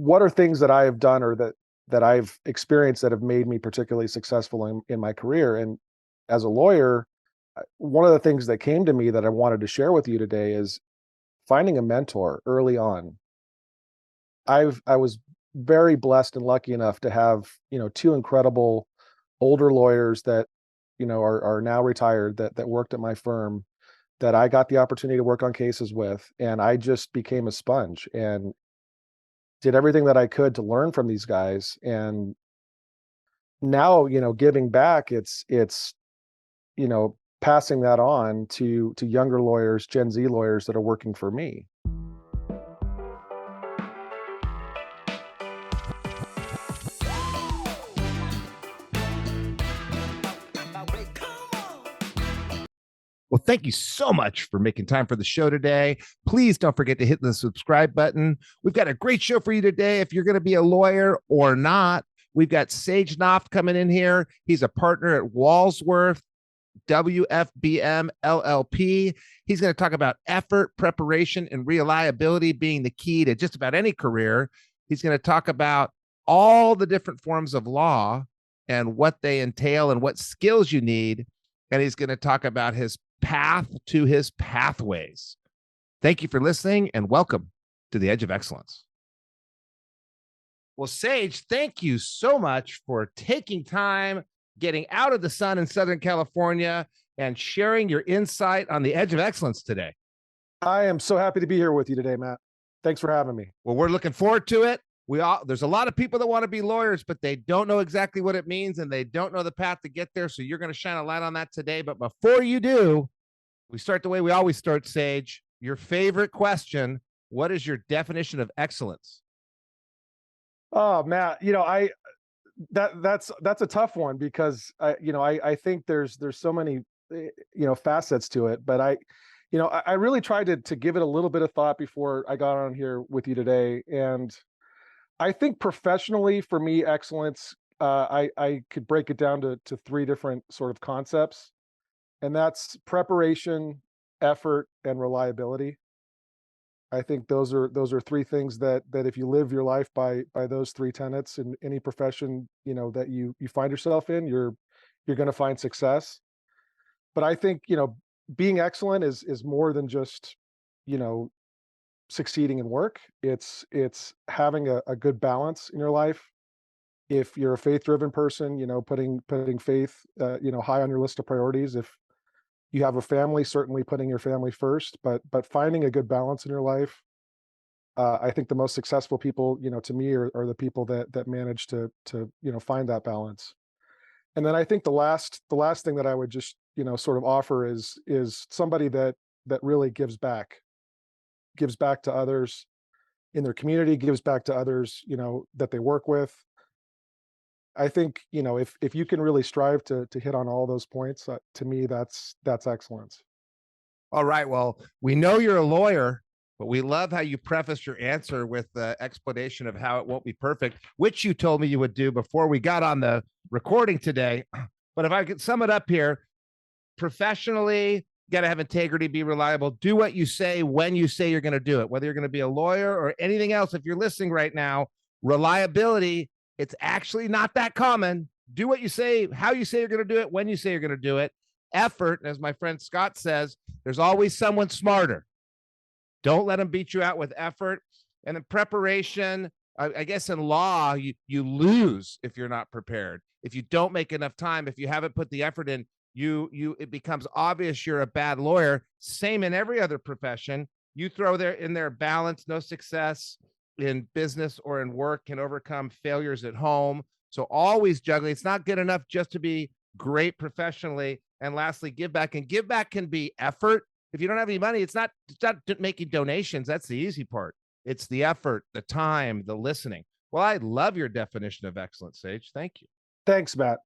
what are things that I have done or that I've experienced that have made me particularly successful in my career. And as a lawyer, one of the things that came to me that I wanted to share with you today is finding a mentor early on. I was very blessed and lucky enough to have, two incredible older lawyers that, are now retired that worked at my firm that I got the opportunity to work on cases with. And I just became a sponge and did everything that I could to learn from these guys. And now, giving back, passing that on to younger lawyers, Gen Z lawyers that are working for me. Well, thank you so much for making time for the show today. Please don't forget to hit the subscribe button. We've got a great show for you today. If you're going to be a lawyer or not, we've got Sage Knauft coming in here. He's a partner at Walsworth, WFBM LLP. He's going to talk about effort, preparation, and reliability being the key to just about any career. He's going to talk about all the different forms of law and what they entail and what skills you need. And he's going to talk about his path to his pathways. Thank you for listening and welcome to the Edge of Excellence. Well, Sage, thank you so much for taking time, getting out of the sun in Southern California and sharing your insight on the Edge of Excellence today. I am so happy to be here with you today, Matt. Thanks for having me. Well, we're looking forward to it. There's a lot of people that want to be lawyers, but they don't know exactly what it means and they don't know the path to get there. So you're going to shine a light on that today. But before you do, we start the way we always start, Sage. Your favorite question: what is your definition of excellence? Oh, Matt, that's a tough one because I think there's so many facets to it, but I really tried to give it a little bit of thought before I got on here with you today. And I think professionally, for me, excellence, I could break it down to three different sort of concepts, and that's preparation, effort, and reliability. I think those are three things that if you live your life by those three tenets in any profession, that you find yourself in, you're going to find success. But I think, being excellent is more than just, succeeding in work. It's having a good balance in your life. If you're a faith-driven person, putting faith, high on your list of priorities. If you have a family, certainly putting your family first, but finding a good balance in your life. I think the most successful people, to me, are the people that manage to find that balance. And then I think the last thing that I would just sort of offer is somebody that really gives back to others in their community, gives back to others that they work with. I think if you can really strive to hit on all those points, to me that's excellence. All right. Well, we know you're a lawyer, but we love how you prefaced your answer with the explanation of how it won't be perfect, which you told me you would do before we got on the recording today. But if I could sum it up here, professionally, you got to have integrity, be reliable, do what you say when you say you're going to do it, whether you're going to be a lawyer or anything else. If you're listening right now, reliability, it's actually not that common. Do what you say, how you say you're going to do it, when you say you're going to do it. Effort, as my friend Scott says, there's always someone smarter. Don't let them beat you out with effort. And then preparation, I guess in law, you lose if you're not prepared. If you don't make enough time, if you haven't put the effort in, it becomes obvious you're a bad lawyer. Same in every other profession. You throw in there balance, no success in business or in work can overcome failures at home. So always juggling. It's not good enough just to be great professionally. And lastly, give back. And give back can be effort. If you don't have any money, it's not making donations. That's the easy part. It's the effort, the time, the listening. Well, I love your definition of excellence, Sage. Thank you. Thanks, Matt.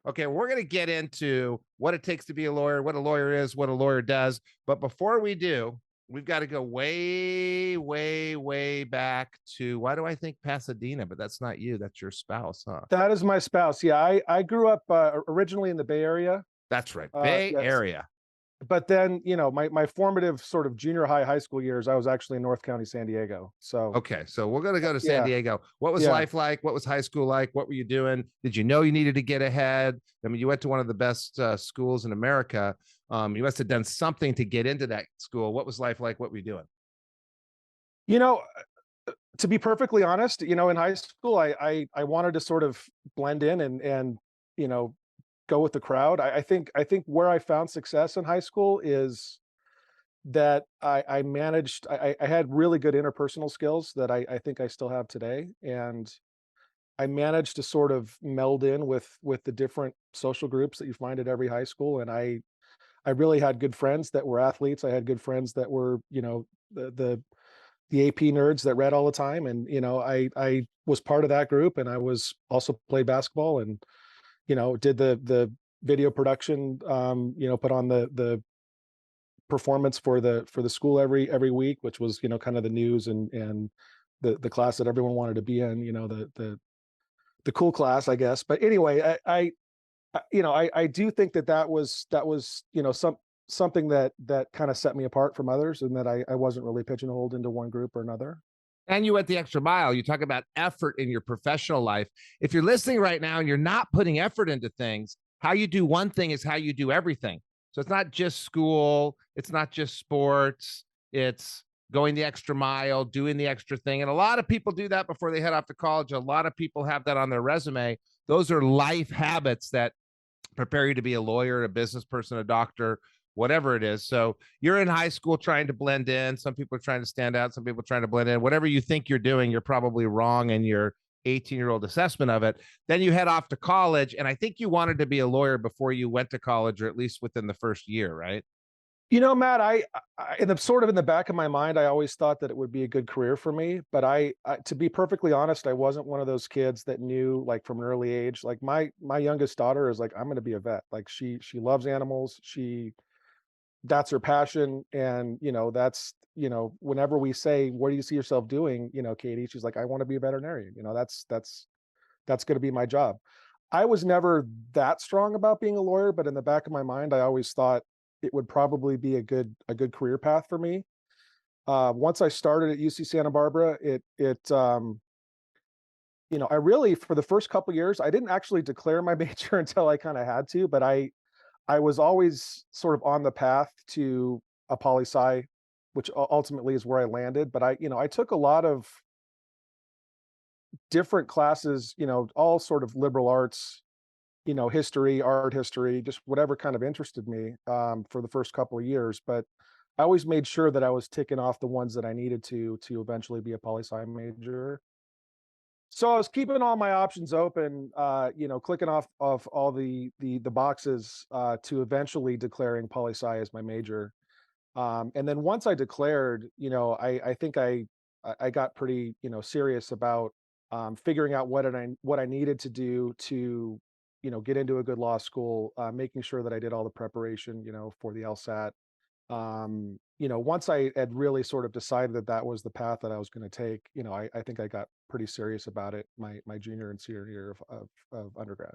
Okay, we're going to get into what it takes to be a lawyer, what a lawyer is, what a lawyer does. But before we do, we've got to go way, way, way back to, why do I think Pasadena? But that's not you. That's your spouse, huh? That is my spouse. Yeah, I grew up originally in the Bay Area. That's right. Bay Yes. Area. but then, my formative sort of junior high school years, I was actually in North County, San Diego. So Okay, so we're going to go to San yeah, Diego. What was yeah. life like? What was high school like? What were you doing? Did you know you needed to get ahead? I mean, you went to one of the best schools in America. You must have done something to get into that school. What was life like? What were you doing? You know, to be perfectly honest, in high school, I wanted to sort of blend in and you know go with the crowd. I think where I found success in high school is that I managed. I had really good interpersonal skills that I think I still have today, and I managed to sort of meld in with the different social groups that you find at every high school. And I really had good friends that were athletes. I had good friends that were the AP nerds that read all the time. And, I was part of that group, and I was also played basketball and, did the video production, put on the performance for the school every week, which was, kind of the news and the class that everyone wanted to be in, the cool class, I guess. But anyway, I do think that was, something that kind of set me apart from others, and that I wasn't really pigeonholed into one group or another. And you went the extra mile. You talk about effort in your professional life. If you're listening right now and you're not putting effort into things, how you do one thing is how you do everything. So it's not just school, it's not just sports, it's going the extra mile, doing the extra thing. And a lot of people do that before they head off to college. A lot of people have that on their resume. Those are life habits that prepare you to be a lawyer, a business person, a doctor, whatever it is. So you're in high school trying to blend in. Some people are trying to stand out. Some people are trying to blend in. Whatever you think you're doing, you're probably wrong in your 18-year-old assessment of it. Then you head off to college. And I think you wanted to be a lawyer before you went to college, or at least within the first year, right? Matt, in the back of my mind, I always thought that it would be a good career for me. But to be perfectly honest, I wasn't one of those kids that knew, like, from an early age. Like, my youngest daughter is like, I'm going to be a vet. Like, she loves animals. That's her passion. And, whenever we say, what do you see yourself doing? Katie, she's like, I want to be a veterinarian. That's going to be my job. I was never that strong about being a lawyer, but in the back of my mind, I always thought it would probably be a good career path for me. Once I started at UC Santa Barbara, I really, for the first couple years, I didn't actually declare my major until I kind of had to, but I was always sort of on the path to a poli sci, which ultimately is where I landed. But I took a lot of different classes, all sort of liberal arts, history, art history, just whatever kind of interested me, for the first couple of years. But I always made sure that I was ticking off the ones that I needed to eventually be a poli sci major. So I was keeping all my options open, clicking off all the boxes, to eventually declaring poli sci as my major. And then once I declared, I think I got pretty, serious about, figuring out what I needed to do to, get into a good law school, making sure that I did all the preparation, for the LSAT. Once I had really sort of decided that that was the path that I was going to take, I think I got pretty serious about it my junior and senior year of undergrad.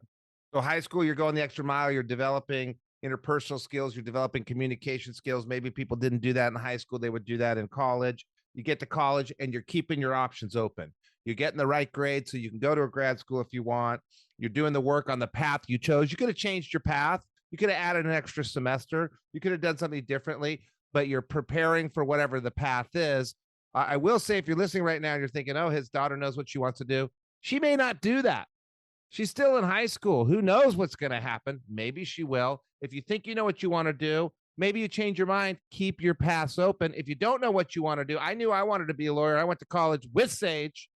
So high school, you're going the extra mile, you're developing interpersonal skills, you're developing communication skills. Maybe people didn't do that in high school, they would do that in college. You get to college and you're keeping your options open. You're getting the right grade so you can go to a grad school if you want. You're doing the work on the path you chose. You could have changed your path. You could have added an extra semester. You could have done something differently, but you're preparing for whatever the path is. I will say, if you're listening right now and you're thinking, oh, his daughter knows what she wants to do, she may not do that. She's still in high school. Who knows what's going to happen? Maybe she will. If you think you know what you want to do, maybe you change your mind. Keep your paths open. If you don't know what you want to do, I knew I wanted to be a lawyer. I went to college with Sage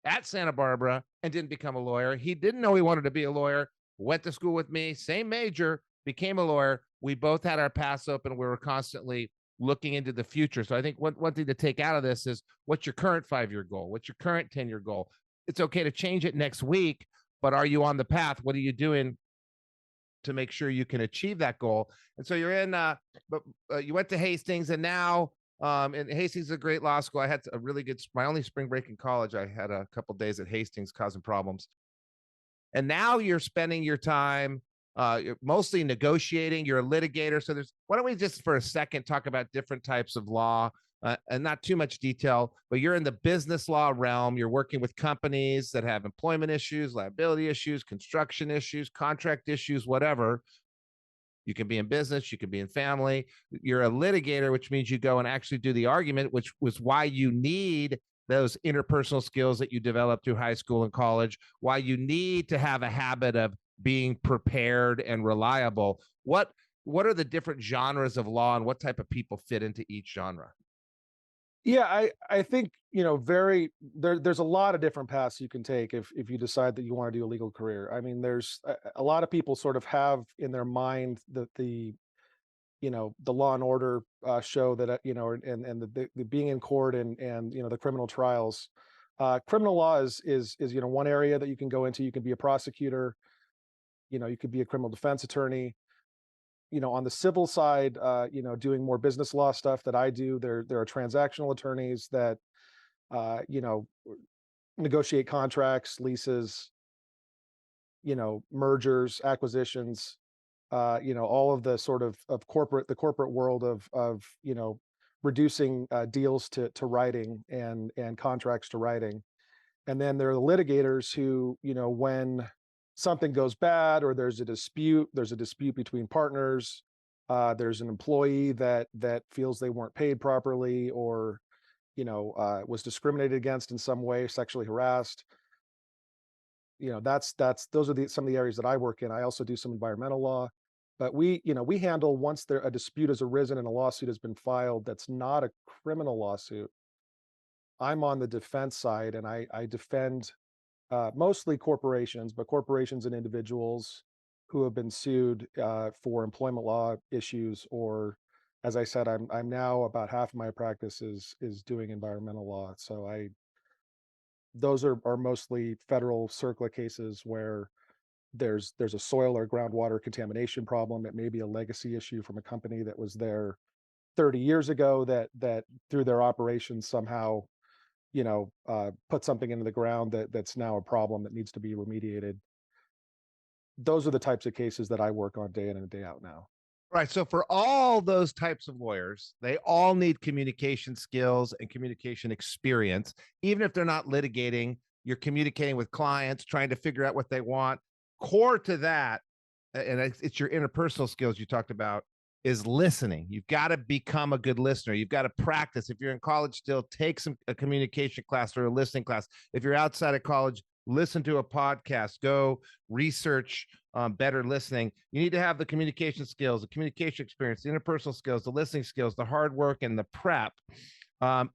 at Santa Barbara and didn't become a lawyer. He didn't know he wanted to be a lawyer, went to school with me, same major, became a lawyer. We both had our paths open. We were constantly looking into the future. So I think one thing to take out of this is, what's your current 5-year goal? What's your current 10-year goal? It's okay to change it next week, but are you on the path? What are you doing to make sure you can achieve that goal? And so you're in, you went to Hastings, and now, and Hastings is a great law school. I had a really good, my only spring break in college, I had a couple days at Hastings causing problems. And now you're spending your time You're mostly negotiating. You're a litigator. So why don't we just for a second talk about different types of law, and not too much detail, but you're in the business law realm. You're working with companies that have employment issues, liability issues, construction issues, contract issues, whatever. You can be in business, you can be in family. You're a litigator, which means you go and actually do the argument, which was why you need those interpersonal skills that you develop through high school and college, why you need to have a habit of being prepared and reliable. What are the different genres of law and what type of people fit into each genre? Yeah, I think, there's a lot of different paths you can take if you decide that you want to do a legal career. I mean, there's a lot of people sort of have in their mind that the Law and Order show that and the being in court and the criminal trials. Criminal law is one area that you can go into. You can be a prosecutor. You could be a criminal defense attorney. On the civil side, doing more business law stuff that I do, there are transactional attorneys that, negotiate contracts, leases, mergers, acquisitions, all of the sort of the corporate world of reducing deals to writing and contracts to writing. And then there are the litigators who, when something goes bad or there's a dispute between partners, there's an employee that feels they weren't paid properly or, was discriminated against in some way, sexually harassed. That's those are some of the areas that I work in. I also do some environmental law, but we handle once a dispute has arisen and a lawsuit has been filed that's not a criminal lawsuit. I'm on the defense side and I defend mostly corporations, but corporations and individuals who have been sued for employment law issues, or, as I said, I'm now about half of my practice is doing environmental law. So those are mostly federal CERCLA cases where there's a soil or groundwater contamination problem. It may be a legacy issue from a company that was there 30 years ago that through their operations somehow put something into the ground that's now a problem that needs to be remediated. Those are the types of cases that I work on day in and day out now. Right. So for all those types of lawyers, they all need communication skills and communication experience. Even if they're not litigating, you're communicating with clients, trying to figure out what they want. Core to that, and it's your interpersonal skills you talked about, is listening. You've got to become a good listener. You've got to practice. If you're in college still, take a communication class or a listening class. If you're outside of college, listen to a podcast, go research better listening. You need to have the communication skills, the communication experience, the interpersonal skills, the listening skills, the hard work, and the prep.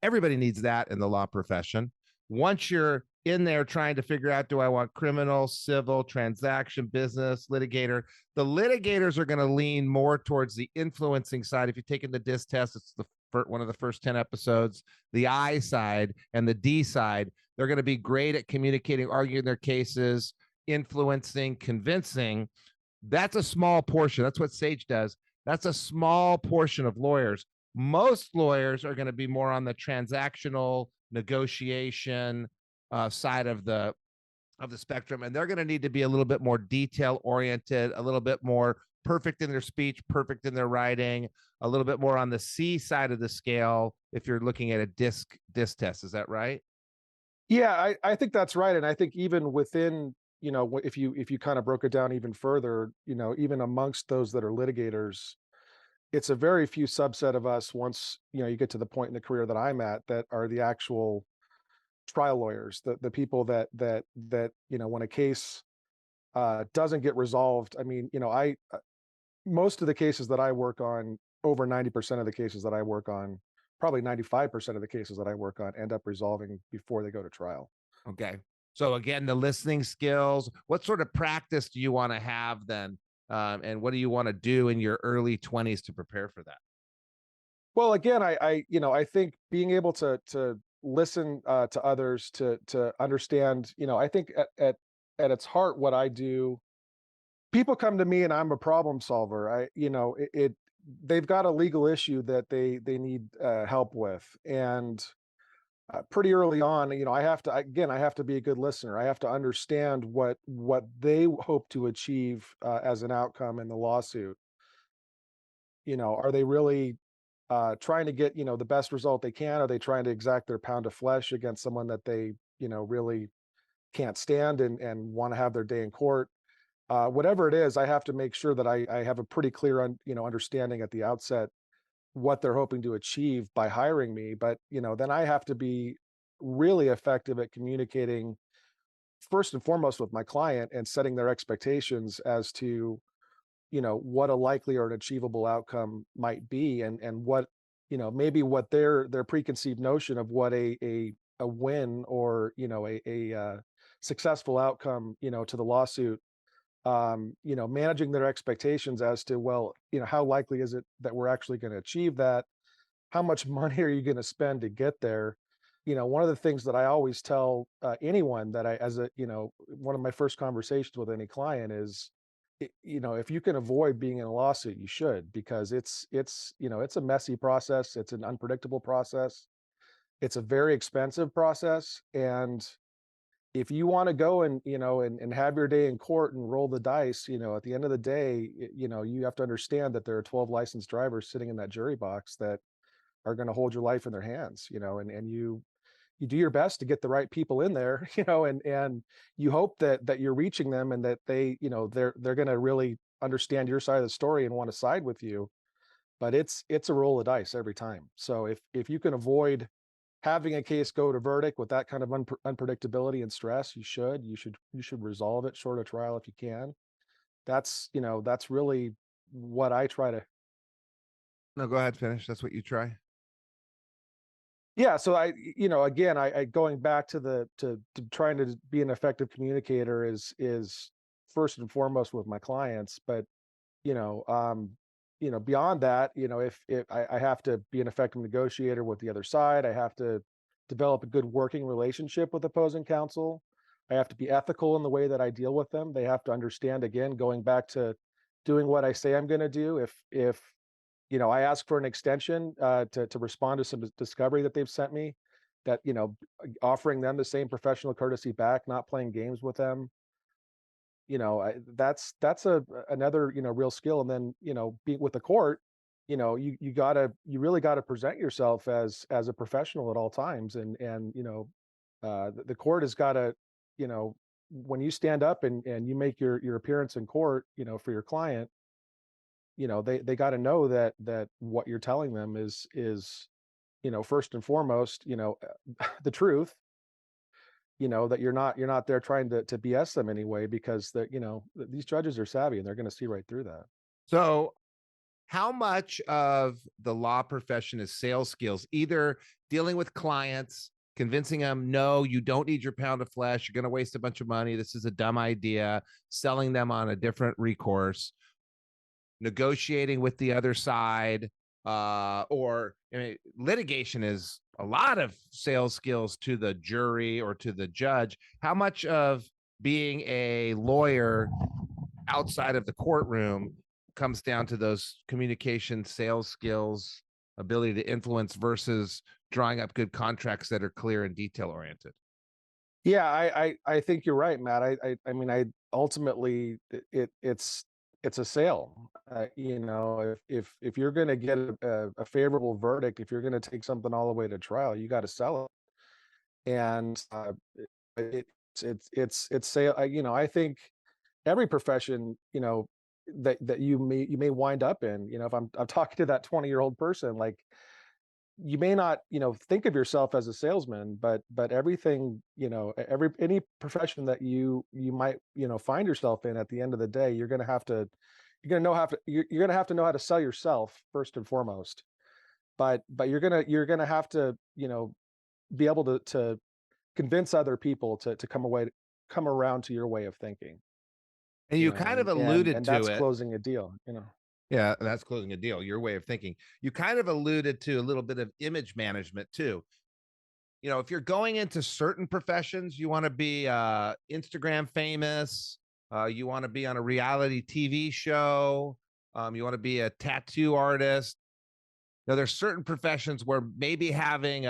Everybody needs that in the law profession. Once you're in there trying to figure out, do I want criminal, civil, transaction, business, litigator? The litigators are going to lean more towards the influencing side. If you've taken the DIS test, it's one of the first 10 episodes. The I side and the D side, they're going to be great at communicating, arguing their cases, influencing, convincing. That's a small portion. That's what Sage does. That's a small portion of lawyers. Most lawyers are going to be more on the transactional negotiation side of the spectrum, and they're going to need to be a little bit more detail oriented, a little bit more perfect in their speech, perfect in their writing, a little bit more on the C side of the scale if you're looking at a DIS test. Is that right? Yeah, I think that's right. And I think even within, if you kind of broke it down even further, even amongst those that are litigators, it's a very few subset of us once, you get to the point in the career that I'm at that are the actual trial lawyers, the people that when a case doesn't get resolved. I mean, most of the cases that I work on, over 90% of the cases that I work on, probably 95% of the cases that I work on end up resolving before they go to trial. Okay. So again, the listening skills, what sort of practice do you want to have then? And what do you want to do in your early 20s to prepare for that? Well, again, I think being able to listen to others, to understand, I think at its heart, what I do, people come to me and I'm a problem solver. They've got a legal issue that they need help with, and pretty early on, I have to, again, I have to be a good listener. I have to understand what they hope to achieve as an outcome in the lawsuit. Are they really trying to get, the best result they can? Are they trying to exact their pound of flesh against someone that they, really can't stand and want to have their day in court? Whatever it is, I have to make sure that I have a pretty clear, understanding at the outset what they're hoping to achieve by hiring me. But, then I have to be really effective at communicating first and foremost with my client and setting their expectations as to, what a likely or an achievable outcome might be, and what, maybe what their preconceived notion of what a win or, a successful outcome, to the lawsuit, managing their expectations as to, well, how likely is it that we're actually going to achieve that? How much money are you going to spend to get there? One of the things that I always tell anyone that one of my first conversations with any client is, if you can avoid being in a lawsuit, you should, because it's a messy process. It's an unpredictable process. It's a very expensive process. And if you want to go and, and have your day in court and roll the dice, at the end of the day, you have to understand that there are 12 licensed drivers sitting in that jury box that are going to hold your life in their hands, and you do your best to get the right people in there, and you hope that you're reaching them and that they, they're going to really understand your side of the story and want to side with you. But it's a roll of dice every time. So if you can avoid having a case go to verdict with that kind of unpredictability and stress, you should resolve it short of trial if you can. That's really what I try to. No, go ahead, finish. That's what you try. Yeah, so again, I going back to to trying to be an effective communicator is first and foremost with my clients. But you know, um, beyond that, if I have to be an effective negotiator with the other side, I have to develop a good working relationship with opposing counsel. I have to be ethical in the way that I deal with them. They have to understand, again, going back to doing what I say I'm going to do. If I ask for an extension to respond to some discovery that they've sent me, that offering them the same professional courtesy back, not playing games with them. That's another real skill. And then being with the court, you really gotta present yourself as a professional at all times. And the court has got to, you know when you stand up and you make your appearance in court, for your client, they got to know that what you're telling them is first and foremost, the truth. That you're not there trying to BS them anyway, because these judges are savvy and they're going to see right through that. So, how much of the law profession is sales skills, either dealing with clients, convincing them, no, you don't need your pound of flesh, you're going to waste a bunch of money, this is a dumb idea, selling them on a different recourse, negotiating with the other side, or litigation is a lot of sales skills to the jury or to the judge. How much of being a lawyer outside of the courtroom comes down to those communication, sales skills, ability to influence versus drawing up good contracts that are clear and detail oriented? Yeah, I think you're right, Matt. I mean, I ultimately it's a sale. If you're going to get a favorable verdict, if you're going to take something all the way to trial, you got to sell it. And it's sale. I think every profession, that you may wind up in. If I'm talking to that 20-year-old person, like, you may not, think of yourself as a salesman, but everything, any profession that you might, find yourself in, at the end of the day, you're gonna have to know how to sell yourself first and foremost. But you're gonna have to, be able to convince other people to come around to your way of thinking, And you kind of alluded and to that's it. closing a deal. Yeah, that's closing a deal, your way of thinking. You kind of alluded to a little bit of image management too. If you're going into certain professions, you want to be Instagram famous, you want to be on a reality TV show, you want to be a tattoo artist. Now, there's certain professions where maybe having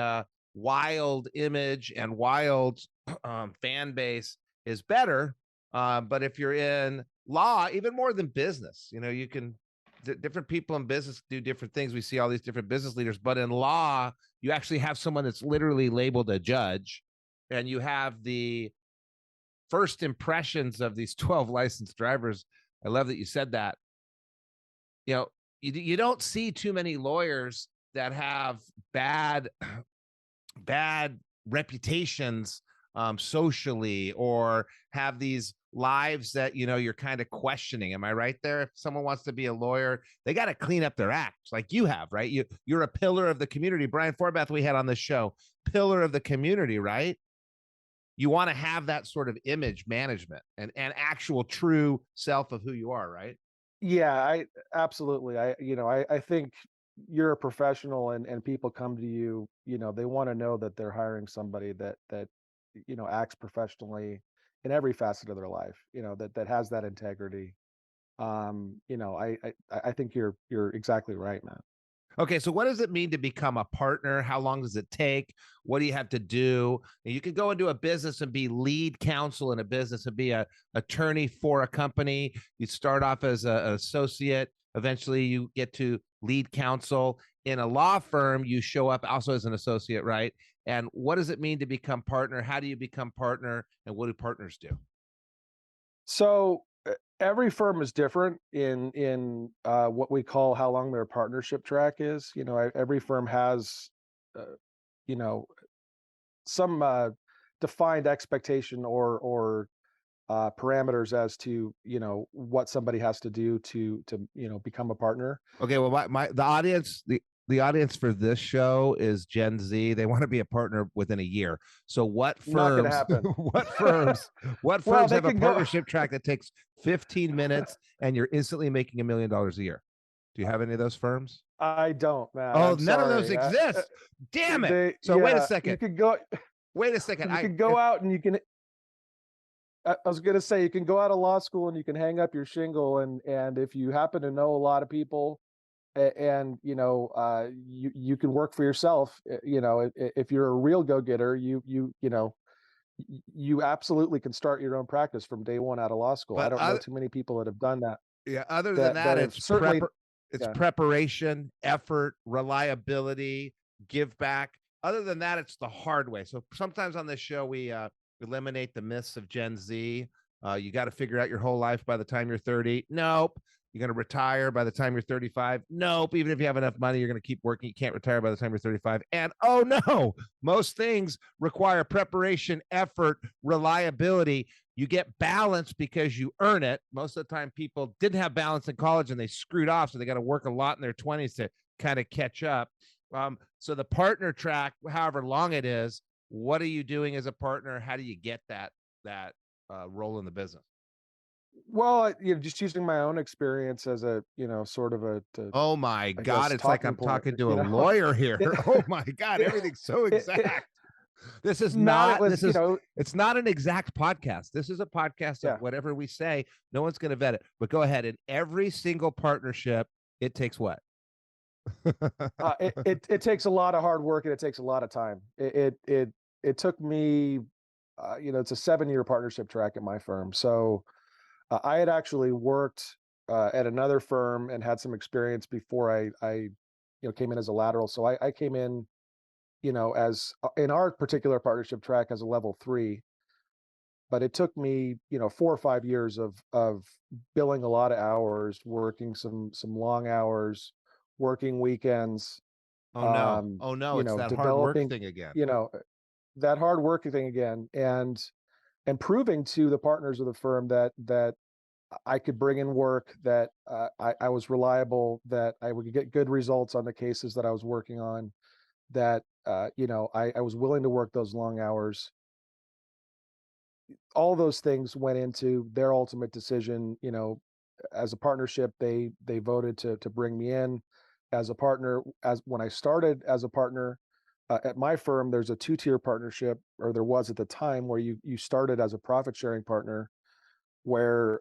wild image and wild fan base is better. But if you're in law, even more than business, you can different people in business do different things. We see all these different business leaders, but in law, you actually have someone that's literally labeled a judge, and you have the first impressions of these 12 licensed drivers. I love that you said that. You don't see too many lawyers that have bad reputations socially, or have these lives that you're kind of questioning. Am I right there? If someone wants to be a lawyer, they got to clean up their act, like you have, right? You're a pillar of the community. Brian Forbath, we had on the show, pillar of the community, right? You want to have that sort of image management and actual true self of who you are, right? Yeah, I absolutely. I think you're a professional, and people come to you, they want to know that they're hiring somebody that acts professionally in every facet of their life, that has that integrity. I think you're exactly right, man. Okay, so what does it mean to become a partner? How long does it take? What do you have to do? You can go into a business and be lead counsel in a business and be a attorney for a company. You start off as an associate. Eventually, you get to lead counsel. In a law firm, you show up also as an associate, right? And what does it mean to become partner? How do you become partner? And what do partners do? So every firm is different in what we call how long their partnership track is. Every firm has uh, you know some defined expectation or parameters as to what somebody has to do to become a partner. Okay, well, the audience for this show is Gen Z. They want to be a partner within a year. So what Not going to firms, happen. what Well, firms they have a can go. partnership track that takes 15 minutes and you're instantly making $1 million a year? Do you have any of those firms? I don't, Matt. Oh, I'm none of those sorry. exist. Damn it. They So wait a Yeah, you second. could go. Wait a second. You could go out and you can. I was going to say, you can go out of law school and you can hang up your shingle, and if you happen to know a lot of people, and you can work for yourself. If you're a real go-getter, you absolutely can start your own practice from day one out of law school. I But don't know too many people that have done that, yeah, other than that that, have certainly. it's Yeah. preparation, effort, reliability, give back. Other than that, it's the hard way. So sometimes on this show, we eliminate the myths of Gen Z. You got to figure out your whole life by the time you're 30. Nope. You're going to retire by the time you're 35. Nope. Even if you have enough money, you're going to keep working. You can't retire by the time you're 35. And oh no, most things require preparation, effort, reliability. You get balance because you earn it. Most of the time, people didn't have balance in college and they screwed off. So they got to work a lot in their 20s to kind of catch up. So the partner track, however long it is, what are you doing as a partner? How do you get that role in the business? Well, just using my own experience as a, sort of Oh my I God, guess, it's like talking I'm point. talking to a lawyer here. It, Oh my God, it, everything's so it, exact. This is Matt, it not, was, it's not an exact podcast. This is a podcast of yeah. whatever we say. No one's going to vet it, but go ahead. In every single partnership, it takes what? It takes a lot of hard work, and it takes a lot of time. It took me, it's a 7-year partnership track at my firm. So I had actually worked at another firm and had some experience before I came in as a lateral. So I came in, as in our particular partnership track as a level 3, but it took me, 4 or 5 years of billing a lot of hours, working some long hours, working weekends, Oh no. Oh no, it's that hard work developing, thing again. you know, that hard working thing again, and proving to the partners of the firm that I could bring in work, that I was reliable, that I would get good results on the cases that I was working on, that I was willing to work those long hours. All those things went into their ultimate decision. As a partnership, they voted to bring me in as a partner. As when I started as a partner at my firm, there's a 2-tier partnership, or there was at the time, where you started as a profit sharing partner, where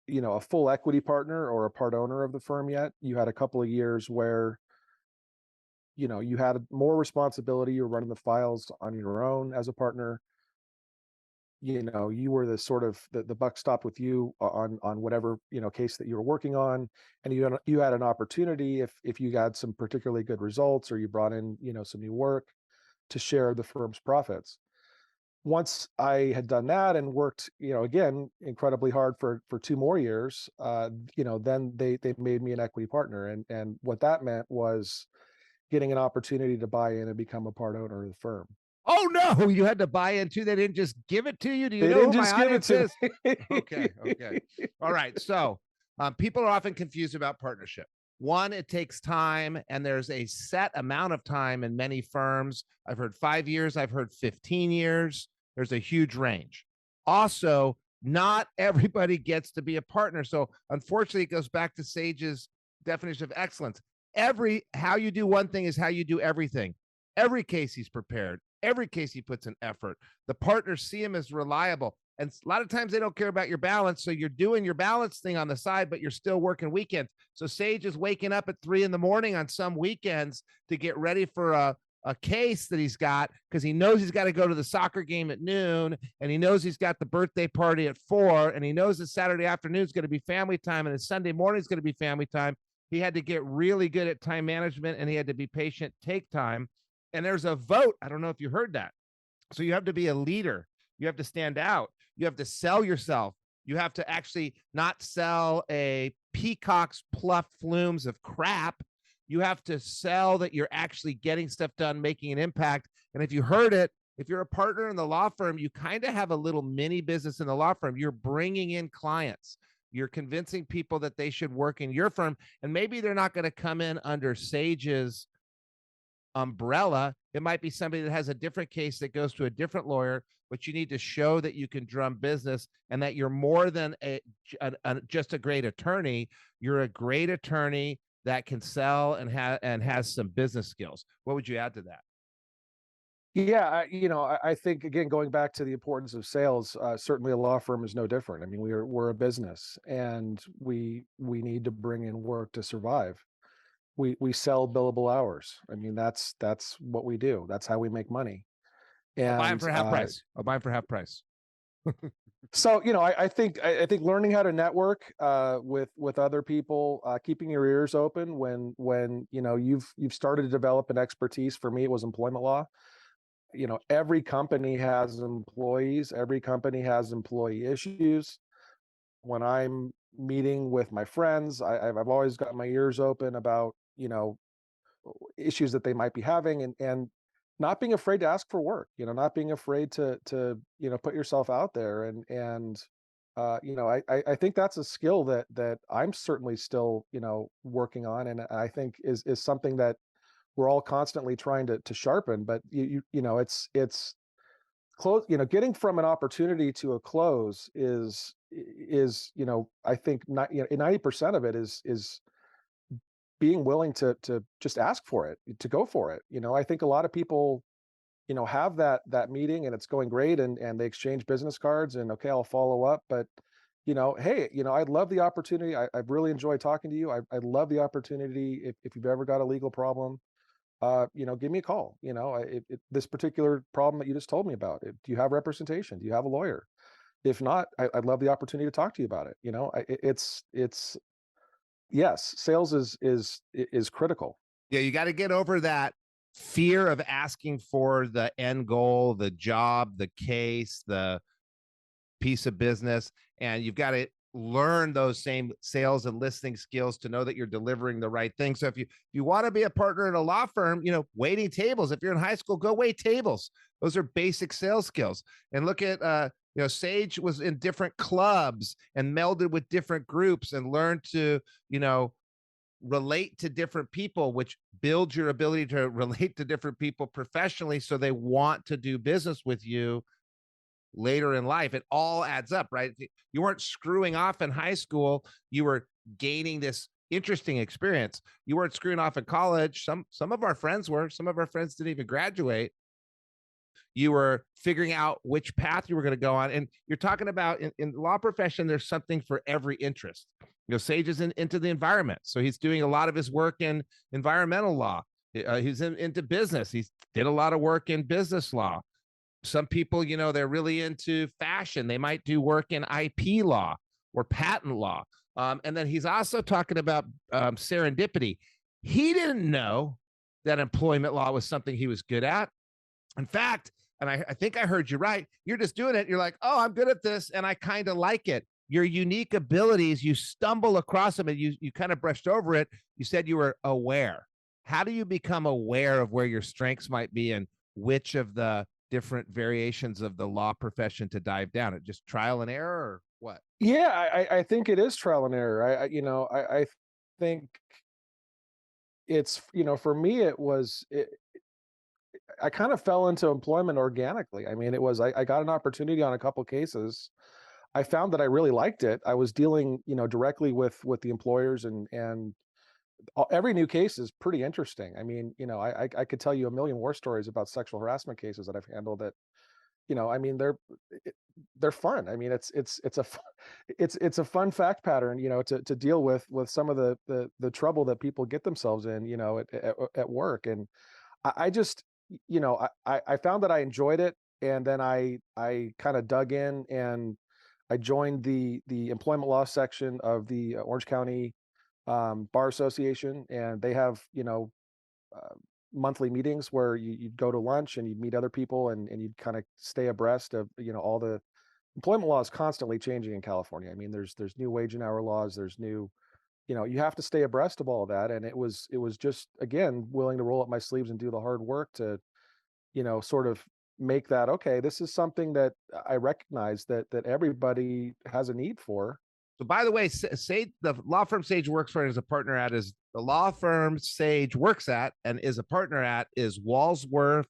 a full equity partner or a part owner of the firm, yet you had a couple of years where you had more responsibility. You're running the files on your own as a partner. You were the sort of the buck stopped with you on whatever case that you were working on, and you had an opportunity if you got some particularly good results or you brought in some new work to share the firm's profits. Once I had done that and worked, again, incredibly hard for 2 more years, then they made me an equity partner, and what that meant was getting an opportunity to buy in and become a part owner of the firm. Oh no, you had to buy into. They didn't just give it to you. Do you They know didn't who my just give it audience to is? me. Okay, okay. All right. So people are often confused about partnership. One, it takes time, and there's a set amount of time in many firms. I've heard 5 years, I've heard 15 years. There's a huge range. Also, not everybody gets to be a partner. So unfortunately, it goes back to Sage's definition of excellence. How you do one thing is how you do everything. Every case he's prepared. Every case he puts in effort. The partners see him as reliable. And a lot of times they don't care about your balance. So you're doing your balance thing on the side, but you're still working weekends. So Sage is waking up at 3 a.m. on some weekends to get ready for a case that he's got, because he knows he's got to go to the soccer game at noon, and he knows he's got the birthday party at 4, and he knows that Saturday afternoon is going to be family time, and his Sunday morning is going to be family time. He had to get really good at time management, and he had to be patient, take time. And there's a vote. I don't know if you heard that. So you have to be a leader. You have to stand out. You have to sell yourself. You have to actually not sell a peacock's pluff flumes of crap. You have to sell that you're actually getting stuff done, making an impact. And if you heard it, if you're a partner in the law firm, you kind of have a little mini business in the law firm. You're bringing in clients. You're convincing people that they should work in your firm. And maybe they're not going to come in under Sage's umbrella. It might be somebody that has a different case that goes to a different lawyer, but you need to show that you can drum business and that you're more than just a great attorney. You're a great attorney that can sell and has some business skills. What would you add to that? Yeah, I think, again, going back to the importance of sales, certainly a law firm is no different. I mean, we're a business, and we need to bring in work to survive. We sell billable hours. I mean, that's what we do. That's how we make money. I'll buy them And for half price. I'll buy them for half price. so I think learning how to network with other people, keeping your ears open when you've started to develop an expertise. For me, it was employment law. Every company has employees. Every company has employee issues. When I'm meeting with my friends, I've always got my ears open about issues that they might be having, and not being afraid to ask for work. Not being afraid to put yourself out there, and I think that's a skill that I'm certainly still working on, and I think is something that we're all constantly trying to sharpen. But it's close. Getting from an opportunity to a close is I think not 90% of it is being willing to just ask for it, to go for it. I think a lot of people have that meeting and it's going great, and they exchange business cards and, okay, I'll follow up, but hey, I'd love the opportunity. I've really enjoyed talking to you. I'd love the opportunity if you've ever got a legal problem, give me a call. This particular problem that you just told me about, do you have representation? Do you have a lawyer? If not, I'd love the opportunity to talk to you about it. It's yes, sales is critical. Yeah, you got to get over that fear of asking for the end goal, the job, the case, the piece of business, and you've got to learn those same sales and listening skills to know that you're delivering the right thing. So if you want to be a partner in a law firm, waiting tables. If you're in high school, go wait tables. Those are basic sales skills. And look at Sage was in different clubs and melded with different groups and learned to relate to different people, which builds your ability to relate to different people professionally, so they want to do business with you later in life. It all adds up, right? You weren't screwing off in high school. You were gaining this interesting experience. You weren't screwing off in college. Some of our friends were. Some of our friends didn't even graduate. You were figuring out which path you were going to go on. And you're talking about in the law profession, there's something for every interest. Sage is into the environment. So he's doing a lot of his work in environmental law. He's into business. He did a lot of work in business law. Some people, they're really into fashion. They might do work in IP law or patent law. And then he's also talking about serendipity. He didn't know that employment law was something he was good at. In fact, and I think I heard you right, you're just doing it. You're like, oh, I'm good at this and I kind of like it. Your unique abilities, you stumble across them and you kind of brushed over it. You said you were aware. How do you become aware of where your strengths might be and which of the different variations of the law profession to dive down? It just trial and error or what? Yeah, I think it is trial and error. I think it's, for me, I kind of fell into employment organically. I mean, I got an opportunity on a couple cases. I found that I really liked it. I was dealing, directly with the employers, and every new case is pretty interesting. I mean, I could tell you a million war stories about sexual harassment cases that I've handled that, I mean, they're fun. I mean, it's a it's a fun fact pattern, to deal with some of the trouble that people get themselves in, at work. And I just, I found that I enjoyed it, and then I kind of dug in, and I joined the employment law section of the Orange County Bar Association, and they have, uh, monthly meetings where you'd go to lunch and you'd meet other people, and you'd kind of stay abreast of, all the employment law is constantly changing in California. I mean, there's new wage and hour laws, there's new, you have to stay abreast of all of that. And it was just, again, willing to roll up my sleeves and do the hard work to, sort of make that, okay, this is something that I recognize that everybody has a need for. So, by the way, Sage, the law firm Sage works for and is a partner at, is the law firm Sage works at and is a partner at is Walsworth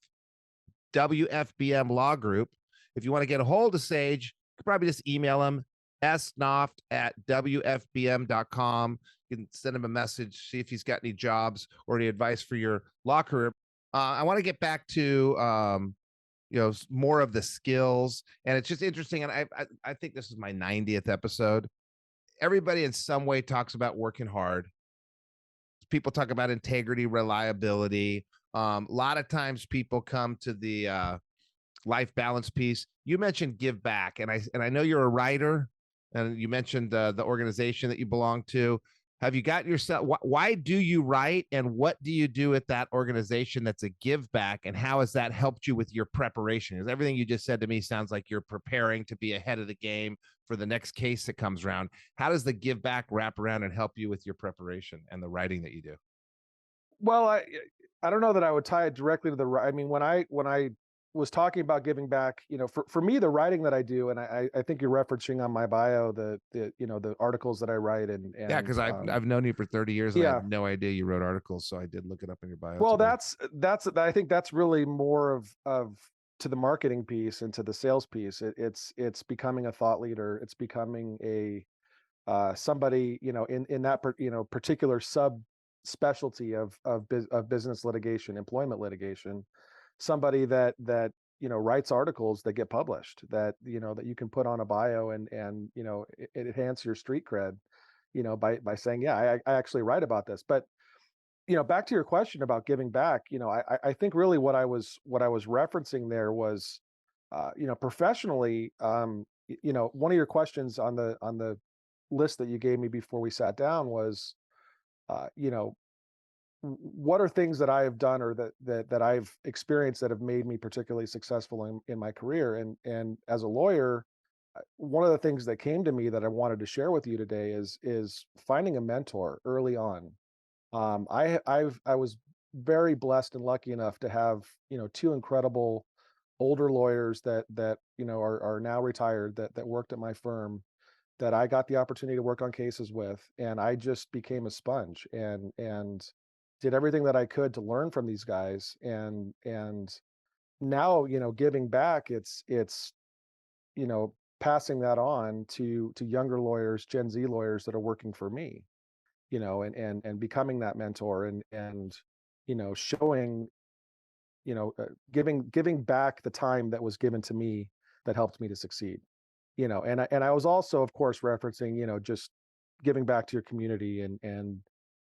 WFBM Law Group. If you want to get a hold of Sage, you could probably just email him, snauft@wfbm.com. You can send him a message, see if he's got any jobs or any advice for your law career. I want to get back to more of the skills, and it's just interesting. And I think this is my 90th episode. Everybody in some way talks about working hard. People talk about integrity, reliability. A lot of times people come to the life balance piece. You mentioned give back, and I know you're a writer, and you mentioned the organization that you belong to. Have you got yourself? Why do you write, and what do you do at that organization that's a give back, and how has that helped you with your preparation? Because everything you just said to me sounds like you're preparing to be ahead of the game for the next case that comes around. How does the give back wrap around and help you with your preparation and the writing that you do? Well, I don't know that I would tie it directly to I mean, when I was talking about giving back, for me, the writing that I do, and I think you're referencing on my bio the articles that I write, Yeah, because I've known you for 30 years and I yeah. had no idea you wrote articles, so I did look it up in your bio Well, today. I think that's really more of to the marketing piece and to the sales piece. It's becoming a thought leader. It's becoming a somebody, in that particular sub specialty of business litigation, employment litigation, somebody that writes articles that get published, that you can put on a bio, and it enhance your street cred, by saying, yeah, I actually write about this. But back to your question about giving back, I think really what I was referencing there was, professionally, one of your questions on the list that you gave me before we sat down was, uh, you know, what are things that I have done, or that I've experienced, that have made me particularly successful in my career. And as a lawyer, one of the things that came to me that I wanted to share with you today is finding a mentor early on. I was very blessed and lucky enough to have, two incredible older lawyers that are now retired, that worked at my firm, that I got the opportunity to work on cases with, and I just became a sponge, and did everything that I could to learn from these guys. And now, giving back, it's passing that on to younger lawyers, Gen Z lawyers that are working for me, and becoming that mentor, and showing, giving back the time that was given to me that helped me to succeed. And I was also, of course, referencing, just giving back to your community, and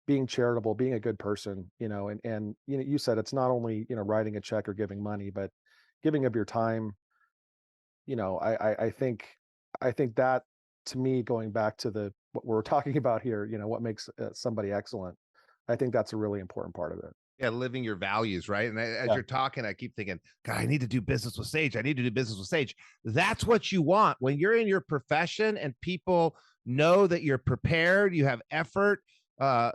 being charitable, being a good person, and you said it's not only, writing a check or giving money, but giving of your time. I think that, to me, going back to the what we're talking about here, what makes somebody excellent. I think that's a really important part of it. Yeah, living your values, right? And as Yeah. you're talking, I keep thinking, God, I need to do business with Sage. I need to do business with Sage. That's what you want when you're in your profession and people know that you're prepared, you have effort,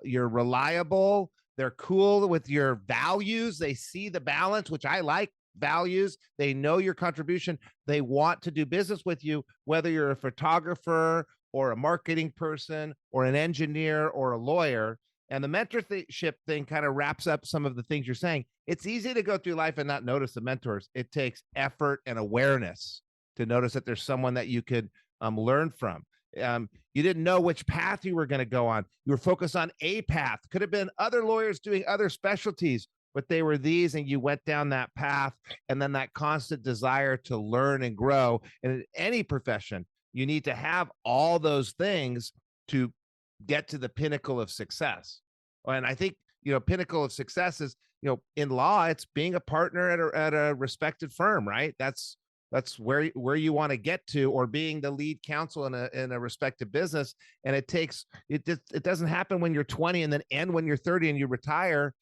you're reliable, they're cool with your values. They see the balance, which I like values. They know your contribution. They want to do business with you, whether you're a photographer or a marketing person or an engineer or a lawyer. And the mentorship thing kind of wraps up some of the things you're saying. It's easy to go through life and not notice the mentors. It takes effort and awareness to notice that there's someone that you could learn from. You didn't know which path you were going to go on. You were focused on a path. Could have been other lawyers doing other specialties, but they were these, and you went down that path. And then that constant desire to learn and grow. And in any profession, you need to have all those things to get to the pinnacle of success. And I think, pinnacle of success is, in law, it's being a partner at a respected firm, right? That's where you want to get to, or being the lead counsel in a respected business. And it doesn't happen when you're 20 and then end when you're 30 and you retire.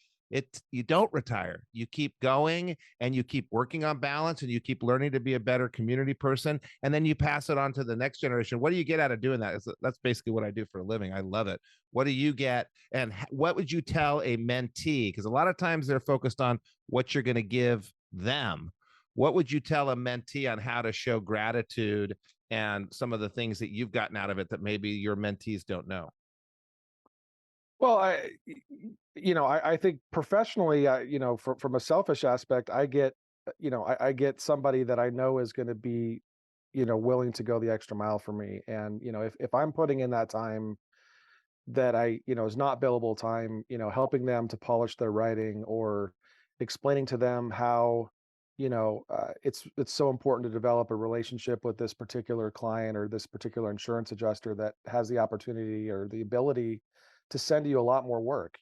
You don't retire. You keep going and you keep working on balance and you keep learning to be a better community person. And then you pass it on to the next generation. What do you get out of doing that? That's basically what I do for a living. I love it. What do you get? And what would you tell a mentee? Because a lot of times they're focused on what you're going to give them. What would you tell a mentee on how to show gratitude and some of the things that you've gotten out of it that maybe your mentees don't know? Well, I think professionally, from a selfish aspect, I get somebody that I know is going to be, willing to go the extra mile for me. And, if I'm putting in that time that is not billable time, helping them to polish their writing, or explaining to them how, it's so important to develop a relationship with this particular client or this particular insurance adjuster that has the opportunity or the ability to send you a lot more work.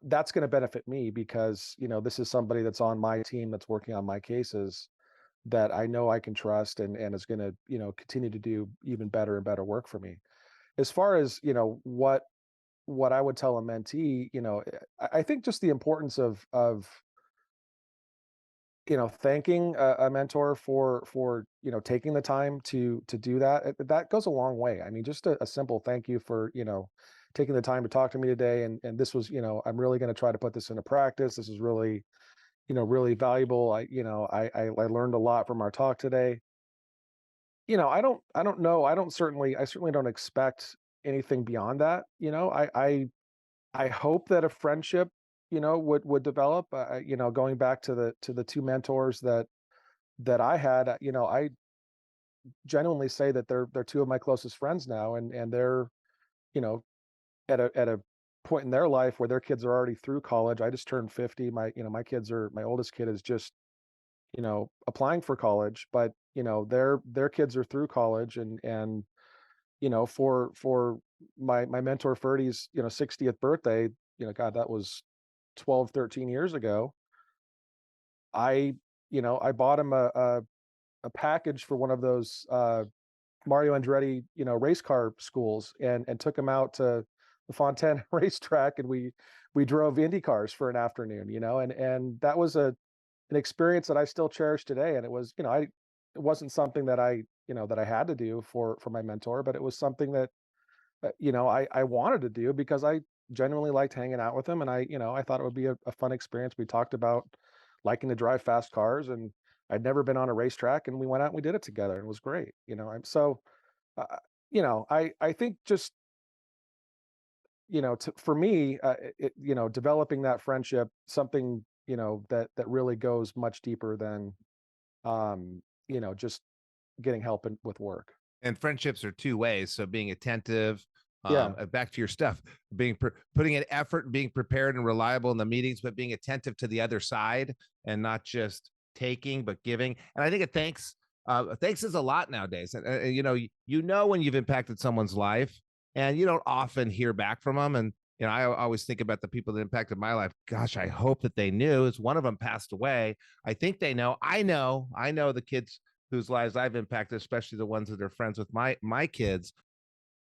That's going to benefit me because, this is somebody that's on my team that's working on my cases that I know I can trust, and is going to, continue to do even better and better work for me. As far as, what I would tell a mentee, I think just the importance of thanking a mentor for taking the time to do that. That goes a long way. I mean, just a simple thank you for taking the time to talk to me today, and this was, I'm really going to try to put this into practice. This is really, really valuable. I learned a lot from our talk today. I don't know. I certainly don't expect anything beyond that. I hope that a friendship, would develop. Going back to the two mentors that I had, I genuinely say that they're two of my closest friends now, and they're, you know, at a point in their life where their kids are already through college. I just turned 50. My oldest kid is just, applying for college, but their kids are through college, and for my mentor Ferdy's 60th birthday, God, that was 12, 13 years ago. I bought him a package for one of those Mario Andretti, race car schools, and took him out to the Fontana racetrack, and we drove Indy cars for an afternoon, and that was an experience that I still cherish today. And it was, it wasn't something that I had to do for my mentor, but it was something that I wanted to do because I genuinely liked hanging out with him, and I thought it would be a fun experience. We talked about liking to drive fast cars, and I'd never been on a racetrack, and we went out and we did it together, and it was great. I'm so, uh, I think just for me, developing that friendship, something that really goes much deeper than just getting help with work. And friendships are two ways. So being attentive, Yeah. back to your stuff, putting in effort and being prepared and reliable in the meetings, but being attentive to the other side and not just taking, but giving. And I think thanks is a lot nowadays. And, when you've impacted someone's life, and you don't often hear back from them. And I always think about the people that impacted my life. Gosh, I hope that they knew. As one of them passed away, I think they know. I know the kids whose lives I've impacted, especially the ones that are friends with my kids.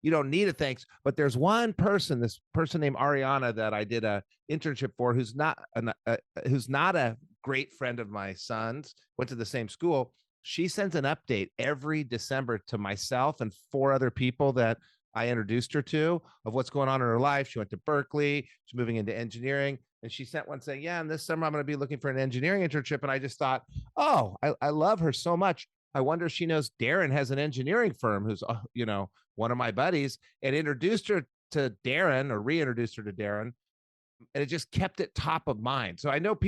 You don't need a thanks, but there's one person, this person named Ariana, that I did a internship for, who's not a great friend of my son's. Went to the same school. She sends an update every December to myself and 4 other people that I introduced her to, of what's going on in her life. She went to Berkeley. She's moving into engineering. And she sent one saying, yeah, and this summer I'm going to be looking for an engineering internship. And I just thought, oh, I love her so much. I wonder if she knows Darren has an engineering firm, who's, one of my buddies, and introduced her to Darren, or reintroduced her to Darren. And it just kept it top of mind. So I know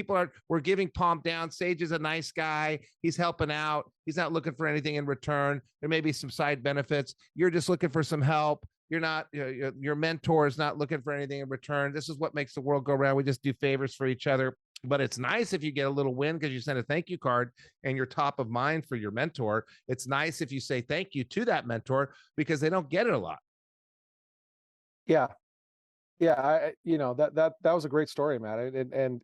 we're giving palm down. Sage is a nice guy. He's helping out. He's not looking for anything in return. There may be some side benefits. You're just looking for some help. You're not, your mentor is not looking for anything in return. This is what makes the world go round. We just do favors for each other. But it's nice if you get a little win because you send a thank you card and you're top of mind for your mentor. It's nice if you say thank you to that mentor, because they don't get it a lot. Yeah. Yeah. That was a great story, Matt. And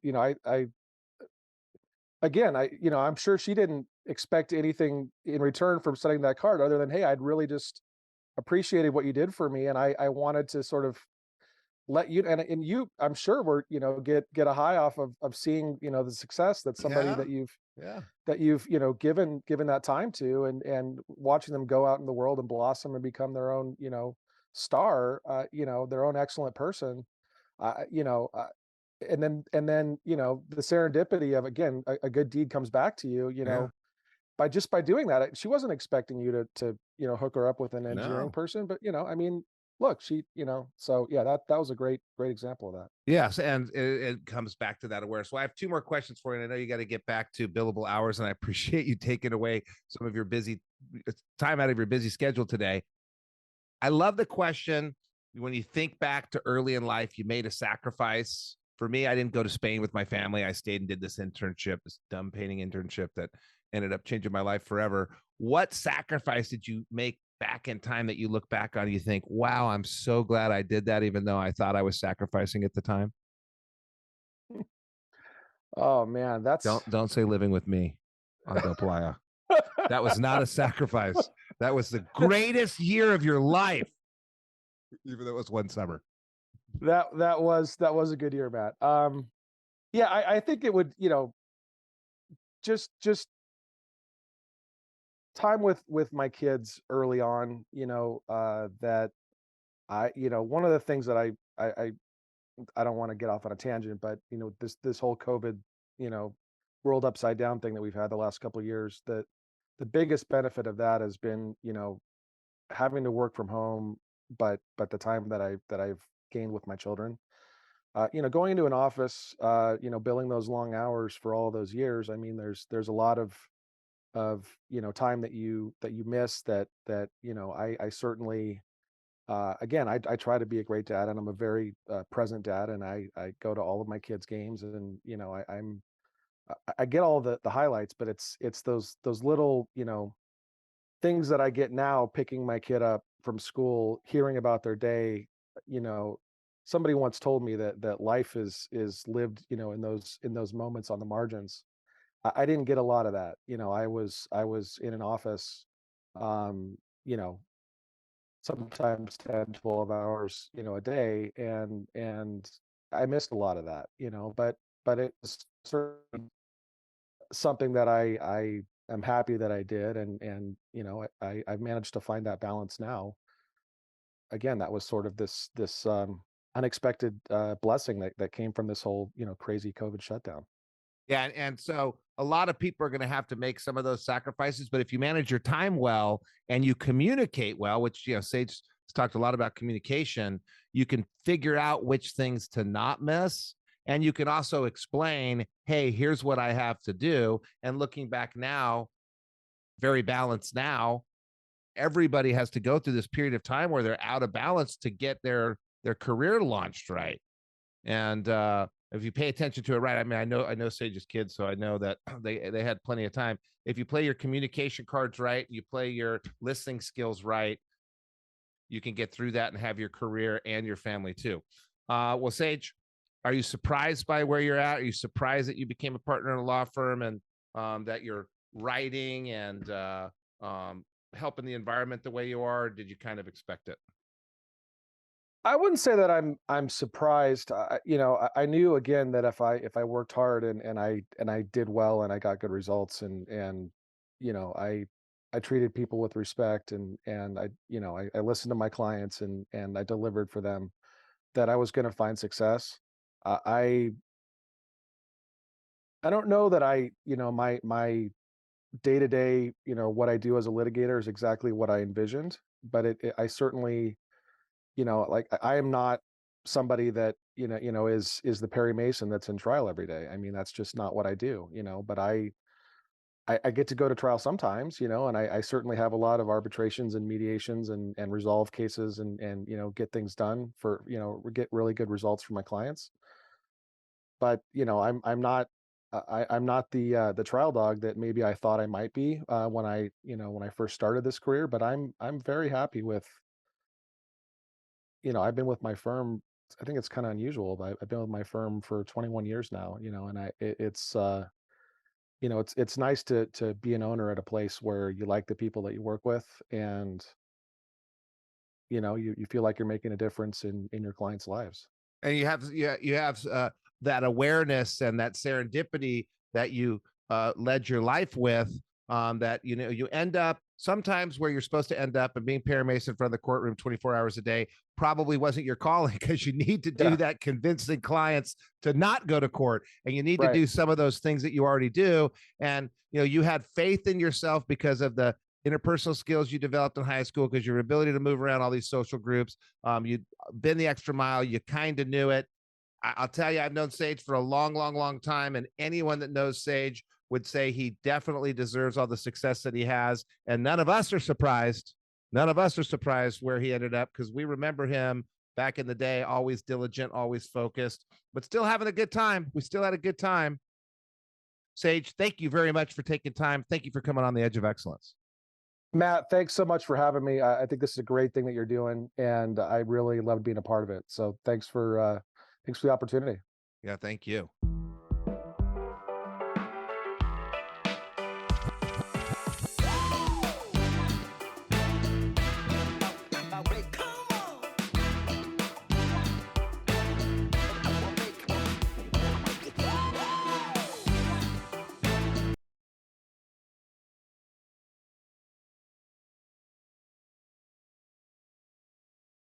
again, I'm sure she didn't expect anything in return from sending that card other than, hey, I'd really just appreciated what you did for me. And I wanted to sort of let you, and you, I'm sure, were, get a high off of seeing, the success that somebody Yeah. that you've Yeah. given that time to, and watching them go out in the world and blossom and become their own, star, their own excellent person. uh, you know uh, and then the serendipity of, again, a good deed comes back to you, Yeah. by doing that. She wasn't expecting you to hook her up with an engineering No. person, but I mean, look, so yeah, that was a great example of that. Yes, and it comes back to that awareness. So I have 2 more questions for you. And I know you got to get back to billable hours, and I appreciate you taking away some of your busy time out of your busy schedule today. I love the question. When you think back to early in life, you made a sacrifice. For me, I didn't go to Spain with my family. I stayed and did this internship, this dumb painting internship that ended up changing my life forever. What sacrifice did you make back in time that you look back on and you think, wow, I'm so glad I did that, even though I thought I was sacrificing at the time? Oh man, that's Don't say living with me on Del Playa. That was not a sacrifice. That was the greatest year of your life, even though it was one summer. that was a good year, Matt. Yeah, I think it would, just time with my kids early on, that one of the things that I don't want to get off on a tangent, but this whole COVID, you know, world upside down thing that we've had the last couple of years, that the biggest benefit of that has been, having to work from home, but the time that I've gained with my children. Going into an office, billing those long hours for all of those years. I mean, there's a lot of time that you miss, that I certainly, again, I try to be a great dad, and I'm a very present dad, and I go to all of my kids' games, and I get all the highlights, but it's those little things that I get now, picking my kid up from school, hearing about their day. you know Somebody once told me that life is lived, in those moments on the margins. I didn't get a lot of that. I was in an office, um, you know, sometimes 10, 12 hours, a day, and I missed a lot of that, but it's certainly something that I am happy that I did, and I've managed to find that balance now. Again, that was sort of this unexpected blessing that came from this whole, crazy COVID shutdown. Yeah, and so a lot of people are going to have to make some of those sacrifices, but if you manage your time well and you communicate well, which Sage has talked a lot about communication, you can figure out which things to not miss, and you can also explain, hey, here's what I have to do. And looking back now, very balanced now, everybody has to go through this period of time where they're out of balance to get their career launched right. And if you pay attention to it right, I mean, I know Sage's kids, so I know that they had plenty of time. If you play your communication cards right, you play your listening skills right, you can get through that and have your career and your family too. Well, Sage, are you surprised by where you're at? Are you surprised that you became a partner in a law firm and that you're writing and helping the environment the way you are? Or did you kind of expect it? I wouldn't say that I'm surprised. I knew again that if I worked hard and I did well and I got good results and I treated people with respect and I listened to my clients and I delivered for them, that I was going to find success. Uh, I I don't know that my day to day, what I do as a litigator is exactly what I envisioned, but I certainly, like I am not somebody that is the Perry Mason that's in trial every day. I mean, that's just not what I do. But I get to go to trial sometimes, and I certainly have a lot of arbitrations and mediations and resolve cases and get things done for get really good results for my clients. But I'm not. I'm not the trial dog that maybe I thought I might be when I first started this career. But I'm very happy with, I've been with my firm. I think it's kind of unusual, but I've been with my firm for 21 years now, and it's nice to be an owner at a place where you like the people that you work with, and you feel like you're making a difference in your clients' lives. And you have that awareness and that serendipity that you led your life with, that you end up sometimes where you're supposed to end up, and being paramedic in front of the courtroom 24 hours a day probably wasn't your calling, because you need to do Yeah, that convincing clients to not go to court, and you need to right. do some of those things that you already do. And you had faith in yourself because of the interpersonal skills you developed in high school, because your ability to move around all these social groups. You'd been the extra mile, you kind of knew it. I'll tell you, I've known Sage for a long, long, long time, and anyone that knows Sage would say he definitely deserves all the success that he has. And none of us are surprised. None of us are surprised where he ended up, because we remember him back in the day, always diligent, always focused, but still having a good time. We still had a good time. Sage, thank you very much for taking time. Thank you for coming on the Edge of Excellence. Matt, thanks so much for having me. I think this is a great thing that you're doing, and I really loved being a part of it. So thanks for the opportunity. Yeah, thank you.